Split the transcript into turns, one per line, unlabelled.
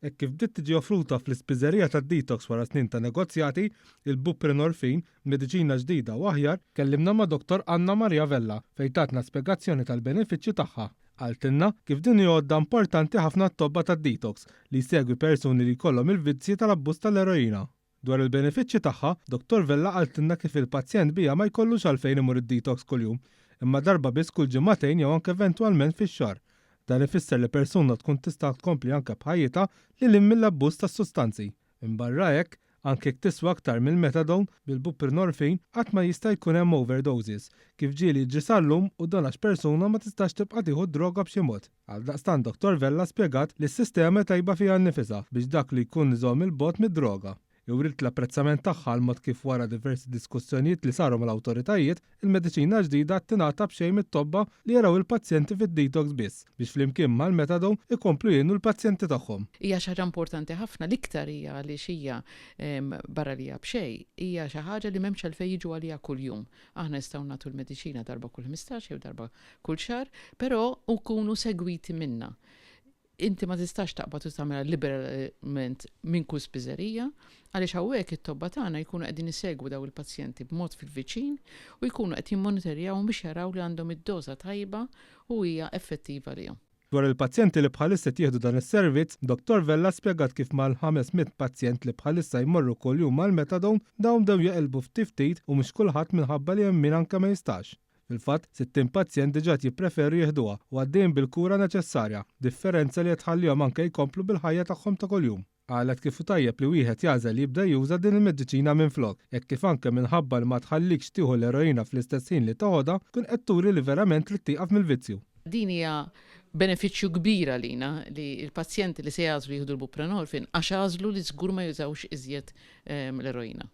Hekk kif bdiet tiġi offruta fl-ispiżerija tad-detox wara snin ta' negozjati, il-buprenorfin, mediċina ġdida u aħjar, kellimna ma' Dr. Anna Maria Vella fejn tatna spjegazzjoni tal-benefiċċji tagħha. Għaltilna kif din hi għodda importanti ħafna t-tobba tad-detox li jsegwi persuni li jkollhom il-vizzji tal-abbuż tal-eroina. Dwar il-benefiċċji tagħha, Dr. Vella qaltilna kif il-pazjent bija ma jkollux għalfejn imur id-detox kuljum, imma darba biss kull ġimagħtejn jew anke eventwalment fix-xahar. Dan ifisser li persuna tkun tista' tkompli anke bħajjitha lil hemm mill-abbuż tas-sustanzi. Imbarra hekk, anke jekk tiswa aktar mill-metadone bil-buprenorfin qatt ma jista' jkun hemm overdoses, kif ġieli jiġri sal-lum u dan għax persuna ma tistax tibqa' tieħu droga b'xi mod. Għaldaqstant Dr. Vella spjegat li s-sistema tajba fiha nnifisha biex dak li jkun iżomm il-bogħod mid-droga. Jurilt l-apprezzament tagħha l mod kif wara diversi diskussjonijiet li saru mal-awtoritajiet, il-mediċina ġdida tingħata b'xejn mit-tobba li jaraw il-pazjenti fid-detox biss biex flimkien mal-metadone ikomplu jgħinu l-pazjenti tagħhom.
Hija xi ħaġa importanti ħafna l-iktar hija għaliex hija barra li hija b'xejn, hija xi ħaġa li m'hemmx għalfejn jiġu għaliha kuljum. Aħna nistgħu nagħtu l-mediċina darba kull 15 jew darba kull xahar, però nkunu segwiti minnha. Inti ma tistax taqbad u tagħmilha liberalment minn kull spiżerija, għaliex hawnhekk it-tobba tagħna jkunu qegħdin isegwu daw il-pazjenti b'mod fil-viċin u jkunu qed jimmonitorjawhom biex jaraw li għandhom id-doża tajba u hija effettiva lihom.
Dwar il-pazjenti li bħalissa jieħdu dan is-servizz, Dr. Vella spjegat kif mal-500 pazjent li bħalissa jmorru kuljum mal-metadone dawn dew jaqilbu ftit u mhux kulħadd minħabba li hemm min anke ma jistax. Fil-fatt, 60 pazjent diġà jippreferu jieħduha u għaddejjin bil-kura neċessarja, differenza li tħallihom anke jkomplu bil-ħajja tagħhom ta' kuljum. Qalet kif tajjeb li wieħed jażel jibda juża din il-mediċina minflok, hekk kif anke minħabba li ma tħallikx tieħu l-eroina fl-istess ħin li toħodha kun qed turi li verament li tieqaf mill-vizzju.
Din hija benefiċċju kbira lina li l-pazjenti li se jażlu jieħdu l-buprenorfin għax għażlu li żgur ma jużawx iżjed l-eroina.